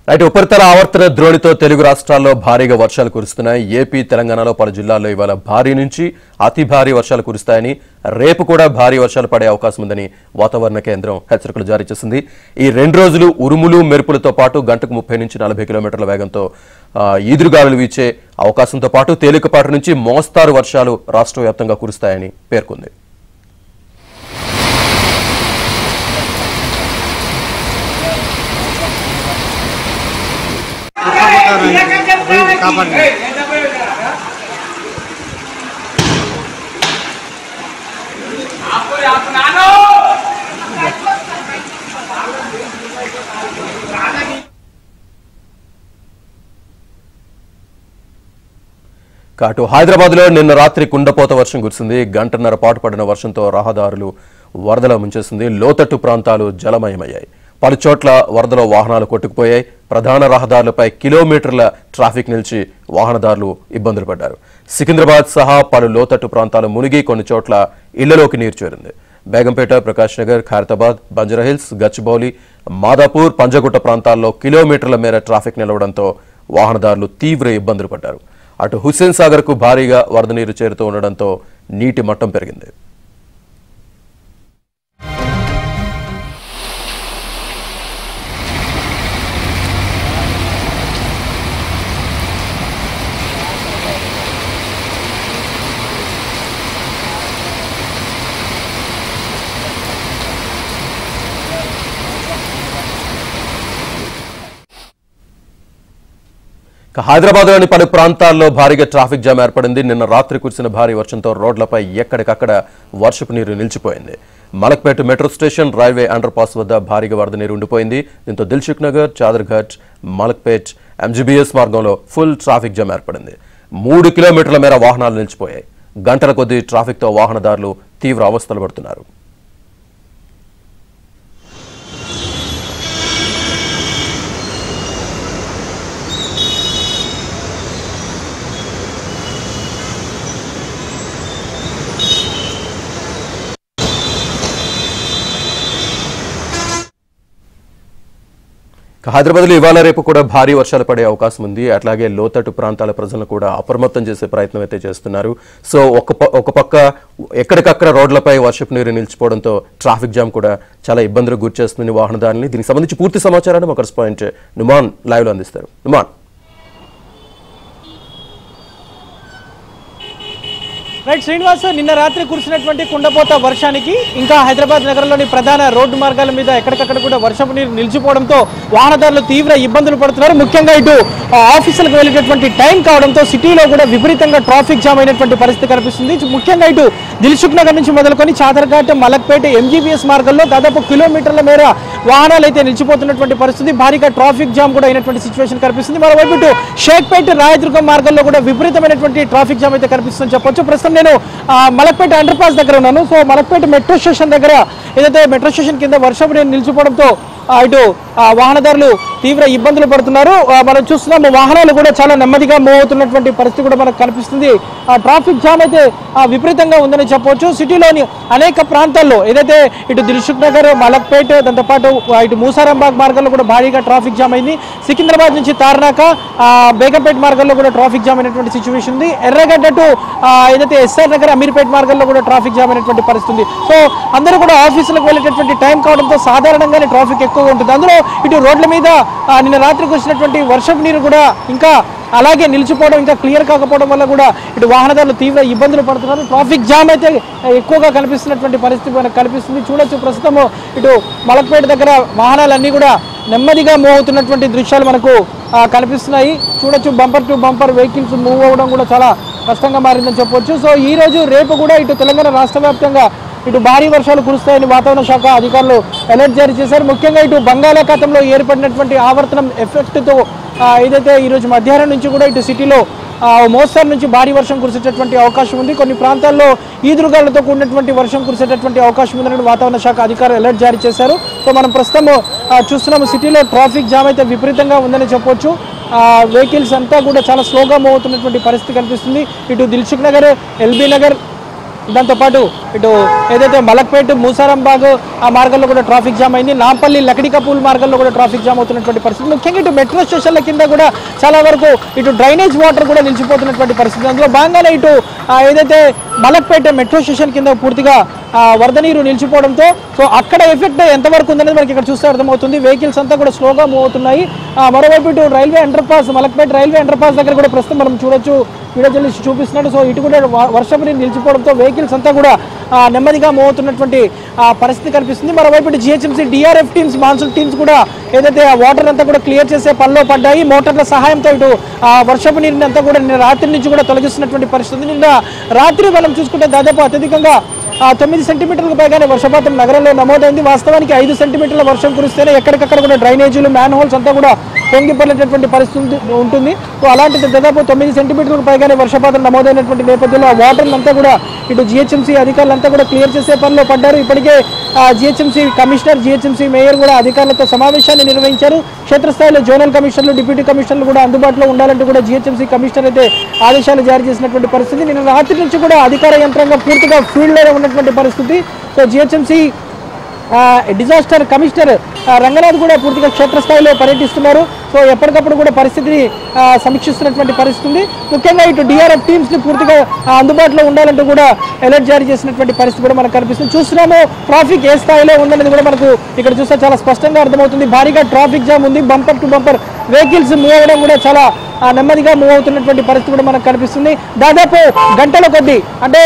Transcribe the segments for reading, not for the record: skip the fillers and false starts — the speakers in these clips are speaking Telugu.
రైట్ ఉపరితల ఆవర్తన ద్రోణితో తెలుగు రాష్ట్రాల్లో భారీగా వర్షాలు కురుస్తున్నాయి. ఏపీ, తెలంగాణలో పలు జిల్లాల్లో ఇవాళ భారీ నుంచి అతి భారీ వర్షాలు కురుస్తాయని, రేపు కూడా భారీ వర్షాలు పడే అవకాశం ఉందని వాతావరణ కేంద్రం హెచ్చరికలు జారీ చేసింది. ఈ 2 రోజులు ఉరుములు, మెరుపులతో పాటు గంటకు 30 నుంచి 40 కిలోమీటర్ల వేగంతో ఈదురుగాలులు వీచే అవకాశంతో పాటు తేలికపాటి నుంచి మోస్తారు వర్షాలు రాష్ట్ర వ్యాప్తంగా కురుస్తాయని పేర్కొంది. కాటు హైదరాబాద్లో నిన్న రాత్రి కుండపోత వర్షం కురిసింది. గంటన్నర పాటు పడిన వర్షంతో రహదారులు వరదలో ముంచేసింది. లోతట్టు ప్రాంతాలు జలమయమయ్యాయి. పలు చోట్ల వరదలో వాహనాలు కొట్టుకుపోయాయి. ప్రధాన రహదారులపై కిలోమీటర్ల ట్రాఫిక్ నిలిచి వాహనదారులు ఇబ్బందులు పడ్డారు. సికింద్రాబాద్ సహా పలు లోతట్టు ప్రాంతాలు మునిగి కొన్ని చోట్ల ఇళ్లలోకి నీరు చేరింది. బేగంపేట, ప్రకాష్ నగర్, ఖైరతాబాద్, బంజారాహిల్స్, గచ్చిబౌలి, మాదాపూర్, పంజగుట్ట ప్రాంతాల్లో కిలోమీటర్ల మేర ట్రాఫిక్ నిలవడంతో వాహనదారులు తీవ్ర ఇబ్బందులు పడ్డారు. అటు హుస్సేన్ సాగర్ కు భారీగా వరద నీరు చేరుతూ ఉండడంతో నీటి మట్టం పెరిగింది. హైదరాబాద్లోని పలు ప్రాంతాల్లో భారీగా ట్రాఫిక్ జామ్ ఏర్పడింది. నిన్న రాత్రి కురిసిన భారీ వర్షంతో రోడ్లపై ఎక్కడికక్కడ వర్షపు నీరు నిలిచిపోయింది. Malakpet metro station, railway under pass వద్ద భారీగా వరద నీరు ఉండిపోయింది. దీంతో దిల్సుఖ్ నగర్, చాదర్ఘాట్, మలక్పేట్, ఎంజీబీఎస్ మార్గంలో ఫుల్ ట్రాఫిక్ జామ్ ఏర్పడింది. 3 కిలోమీటర్ల మేర వాహనాలు నిలిచిపోయాయి. గంటల కొద్దీ ట్రాఫిక్తో వాహనదారులు తీవ్ర అవస్థలు పడుతున్నారు. హైదరాబాద్లో ఇవాళ రేపు కూడా భారీ వర్షాలు పడే అవకాశం ఉంది. అట్లాగే లోతట్టు ప్రాంతాల ప్రజలను కూడా అప్రమత్తం చేసే ప్రయత్నం అయితే చేస్తున్నారు. సో ఒక పక్క ఎక్కడికక్కడ రోడ్లపై వర్షపు నీరు నిలిచిపోవడంతో ట్రాఫిక్ జామ్ కూడా చాలా ఇబ్బందులకు గురి చేస్తుంది వాహనదారులని. దీనికి సంబంధించి పూర్తి సమాచారాన్ని మా కరెస్పాండెంట్ నుమాన్ లైవ్లో అందిస్తారు. నుమాన్. రైట్ శ్రీనివాస్, నిన్న రాత్రి కురిసినటువంటి కుండపోత వర్షానికి ఇంకా హైదరాబాద్ నగరంలోని ప్రధాన రోడ్డు మార్గాల మీద ఎక్కడికక్కడ కూడా వర్షపు నీరు నిలిచిపోవడంతో వాహనదారులు తీవ్ర ఇబ్బందులు పడుతున్నారు. ముఖ్యంగా ఇటు ఆఫీసులకు వెళ్ళేటటువంటి టైం కావడంతో సిటీలో కూడా విపరీతంగా ట్రాఫిక్ జామ్ అయినటువంటి పరిస్థితి కనిపిస్తుంది. ముఖ్యంగా ఇటు దిల్సుఖ్ నగర్ నుంచి మొదలుకొని చాదర్ఘాట్, మలక్పేట, ఎంజీబీఎస్ మార్గంలో దాదాపు కిలోమీటర్ల మేర వాహనాలు అయితే నిలిచిపోతున్నటువంటి పరిస్థితి, భారీగా ట్రాఫిక్ జామ్ కూడా అయినటువంటి సిచ్యువేషన్ కనిపిస్తుంది. మరోవైపు ఇటు షేక్పేట, రాయదుర్గం మార్గంలో కూడా విపరీతమైనటువంటి ట్రాఫిక్ జామ్ అయితే కనిపిస్తుందని చెప్పొచ్చు. ప్రస్తుతం నేను మలక్పేట అండర్ పాస్ దగ్గర ఉన్నాను. సో మలక్పేట మెట్రో స్టేషన్ దగ్గర ఏదైతే మెట్రో స్టేషన్ కింద వర్షం నిలిచిపోవడంతో ఇటు వాహనదారులు తీవ్ర ఇబ్బందులు పడుతున్నారు. మనం చూస్తున్నాము వాహనాలు కూడా చాలా నెమ్మదిగా మూవ్ అవుతున్నటువంటి పరిస్థితి కూడా మనకు కనిపిస్తుంది. ట్రాఫిక్ జామ్ అయితే విపరీతంగా ఉందని చెప్పవచ్చు. సిటీలోని అనేక ప్రాంతాల్లో ఏదైతే ఇటు దిల్సుఖ్ నగర్, మలక్పేట, దాంతోపాటు ఇటు మూసారాంబాగ్ మార్గంలో కూడా భారీగా ట్రాఫిక్ జామ్ అయింది. సికింద్రాబాద్ నుంచి తార్నాక, బేగంపేట మార్గంలో కూడా ట్రాఫిక్ జామ్ అయినటువంటి సిచ్యువేషన్ ఉంది. ఎర్రగడ్డ టు ఏదైతే ఎస్ఆర్ నగర్, అమీర్పేట మార్గంలో కూడా ట్రాఫిక్ జామ్ అయినటువంటి పరిస్థితి. సో అందరూ కూడా ఆఫీసులకు వెళ్ళేటటువంటి టైం కావడంతో సాధారణంగానే ట్రాఫిక్ ఎక్కువగా ఉంటుంది. అందులో ఇటు రోడ్ల మీద నిన్న రాత్రికి వచ్చినటువంటి వర్షపు నీరు కూడా ఇంకా అలాగే నిలిచిపోవడం, ఇంకా క్లియర్ కాకపోవడం వల్ల కూడా ఇటు వాహనదారులు తీవ్ర ఇబ్బందులు పడుతున్నారు. ట్రాఫిక్ జామ్ అయితే ఎక్కువగా కనిపిస్తున్నటువంటి పరిస్థితి మనకు కనిపిస్తుంది. చూడొచ్చు ప్రస్తుతం ఇటు మలక్పేట దగ్గర వాహనాలన్నీ కూడా నెమ్మదిగా మూవ్ అవుతున్నటువంటి దృశ్యాలు మనకు కనిపిస్తున్నాయి. చూడొచ్చు bumper to bumper vehicles move అవ్వడం కూడా చాలా కష్టంగా మారిందని చెప్పొచ్చు. సో ఈ రోజు రేపు కూడా ఇటు తెలంగాణ రాష్ట్ర వ్యాప్తంగా ఇటు భారీ వర్షాలు కురుస్తాయని వాతావరణ శాఖ అధికారులు అలర్ట్ జారీ చేశారు. ముఖ్యంగా ఇటు బంగాళాఖాతంలో ఏర్పడినటువంటి ఆవర్తనం ఎఫెక్ట్తో ఏదైతే ఈరోజు మధ్యాహ్నం నుంచి కూడా ఇటు సిటీలో మోస్తరు నుంచి భారీ వర్షం కురిసేటటువంటి అవకాశం ఉంది. కొన్ని ప్రాంతాల్లో ఈదురుగాలతో కూడినటువంటి వర్షం కురిసేటటువంటి అవకాశం ఉందని వాతావరణ శాఖ అధికారులు అలర్ట్ జారీ చేశారు. సో మనం ప్రస్తుతం చూస్తున్నాము సిటీలో ట్రాఫిక్ జామ్ అయితే విపరీతంగా ఉందని చెప్పొచ్చు. వెహికల్స్ అంతా కూడా చాలా స్లోగా మూవ్ అవుతున్నటువంటి పరిస్థితి కనిపిస్తుంది. ఇటు దిల్సుఖ్ నగర్, ఎల్బీ నగర్, దాంతోపాటు ఇటు ఏదైతే మలక్పేట్ మూసారాంబాగ్ ఆ మార్గంలో కూడా ట్రాఫిక్ జామ్ అయింది. నాంపల్లి లకడికపూల్ మార్గంలో కూడా ట్రాఫిక్ జామ్ అవుతున్నటువంటి పరిస్థితి. ముఖ్యంగా ఇటు మెట్రో స్టేషన్ల కింద కూడా చాలా వరకు ఇటు డ్రైనేజ్ వాటర్ కూడా నిలిచిపోతున్నటువంటి పరిస్థితి. అందులో భాగంగానే ఇటు ఏదైతే మలక్పేట మెట్రో స్టేషన్ కింద పూర్తిగా వరద నీరు నిలిచిపోవడంతో సో అక్కడ ఎఫెక్ట్ ఎంతవరకు ఉందనేది మనకి ఇక్కడ చూస్తే అర్థమవుతుంది. వెహికల్స్ అంతా కూడా స్లోగా మూవ్ అవుతున్నాయి. మరోవైపు ఇటు railway under pass Malakpet railway under pass దగ్గర కూడా ప్రస్తుతం మనం చూడొచ్చు, వీడియో జర్నలిస్ట్ చూపిస్తున్నాడు. సో ఇటు కూడా వర్షపు నీరు నిలిచిపోవడంతో వెహికల్స్ అంతా కూడా నెమ్మదిగా మూవ్ అవుతున్నటువంటి పరిస్థితి కనిపిస్తుంది. మరోవైపు ఇటు GHMC DRF teams monsoon teams కూడా ఏదైతే ఆ వాటర్ అంతా కూడా క్లియర్ చేసే పనిలో పడ్డాయి. మోటార్ల సహాయంతో ఇటు వర్షపు నీరుని అంతా కూడా నిన్న రాత్రి నుంచి కూడా తొలగిస్తున్నటువంటి పరిస్థితి. నిన్న రాత్రి మనం చూసుకుంటే దాదాపు అత్యధికంగా 9 సెంటీమీటర్లకు పైగానే వర్షపాతం నగరంలో నమోదైంది. వాస్తవానికి 5 సెంటీమీటర్ల వర్షం కురిస్తేనే ఎక్కడికక్కడ కూడా డ్రైనేజీలు మ్యాన్ హోల్స్ అంతా కూడా పొంగిపడేటటువంటి పరిస్థితి ఉంటుంది. సో అలాంటిది దాదాపు 9 సెంటీమీటర్లకు పైగానే వర్షపాతం నమోదైనటువంటి నేపథ్యంలో ఆ వాటర్ అంతా కూడా ఇటు జిహెచ్ఎంసీ అధికారులంతా కూడా క్లియర్ చేసే పనిలో పడ్డారు. ఇప్పటికే జిహెచ్ఎంసీ కమిషనర్ జిహెచ్ఎంసీ మేయర్ కూడా అధికారులతో సమావేశాన్ని నిర్వహించారు. క్షేత్రస్థాయిలో జోనల్ కమిషనర్లు డిప్యూటీ కమిషనర్లు కూడా అందుబాటులో ఉండాలంటూ కూడా జిహెచ్ఎంసీ కమిషనర్ అయితే ఆదేశాలు జారీ చేసినటువంటి పరిస్థితి. నిన్న రాత్రి నుంచి కూడా అధికార యంత్రాంగం పూర్తిగా ఫీల్డ్లో ఉన్నటువంటి పరిస్థితి. So GHMC disaster commissioner Ranganath కూడా పూర్తిగా క్షేత్రస్థాయిలో పర్యటిస్తున్నారు. సో ఎప్పటికప్పుడు కూడా పరిస్థితిని సమీక్షిస్తున్నటువంటి పరిస్థితి ఉంది. ముఖ్యంగా ఇటు డిఆర్ఎఫ్ టీమ్స్ ని పూర్తిగా అందుబాటులో ఉండాలంటూ కూడా అలర్ట్ జారీ చేసినటువంటి పరిస్థితి కూడా మనకు కనిపిస్తుంది. చూస్తున్నాము ట్రాఫిక్ ఏ స్థాయిలో ఉందనేది కూడా మనకు ఇక్కడ చూస్తే చాలా స్పష్టంగా అర్థమవుతుంది. భారీగా ట్రాఫిక్ జామ్ ఉంది. Bumper to bumper vehicles move అవ్వడం కూడా చాలా నెమ్మదిగా మూవ్ అవుతున్నటువంటి పరిస్థితి కూడా మనకు కనిపిస్తుంది. దాదాపు గంటల కొద్దీ అంటే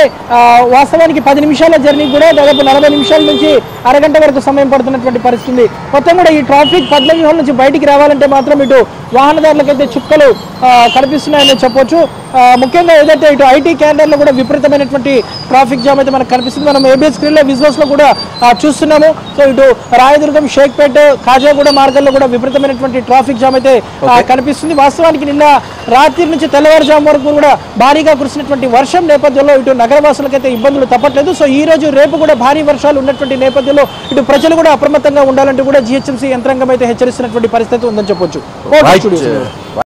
వాస్తవానికి 10 నిమిషాల జర్నీ కూడా దాదాపు 40 నిమిషాల నుంచి అరగంట వరకు సమయం పడుతున్నటువంటి పరిస్థితి. మొత్తం కూడా ఈ ట్రాఫిక్ 15 నిమిషాల నుంచి బయటికి రావాలంటే మాత్రం ఇటు వాహనదారులకైతే చుక్కలు కనిపిస్తున్నాయని చెప్పొచ్చు. ముఖ్యంగా ఏదైతే ఇటు ఐటీ క్యాండర్లో కూడా విపరీతమైనటువంటి ట్రాఫిక్ జామ్ అయితే మనకు కనిపిస్తుంది. మనం ఏబిఎస్ స్క్రీన్లో విజువల్స్లో కూడా చూస్తున్నాము. సో ఇటు రాయదుర్గం షేక్పేట్ కాజాగూడ మార్గాల్లో కూడా విపరీతమైనటువంటి ట్రాఫిక్ జామ్ అయితే కనిపిస్తుంది. వాస్తవానికి నిన్న రాత్రి నుంచి తెల్లవారుజాము వరకు కూడా భారీగా కురిసినటువంటి వర్షం నేపథ్యంలో ఇటు నగరవాసులకైతే ఇబ్బందులు తప్పట్లేదు. సో ఈ రోజు రేపు కూడా భారీ వర్షాలు ఉన్నటువంటి నేపథ్యంలో ఇటు ప్రజలు కూడా అప్రమత్తంగా ఉండాలంటూ కూడా జిహెచ్ఎంసీ యంత్రాంగం అయితే హెచ్చరిస్తున్నటువంటి పరిస్థితి ఉందని చెప్పొచ్చు.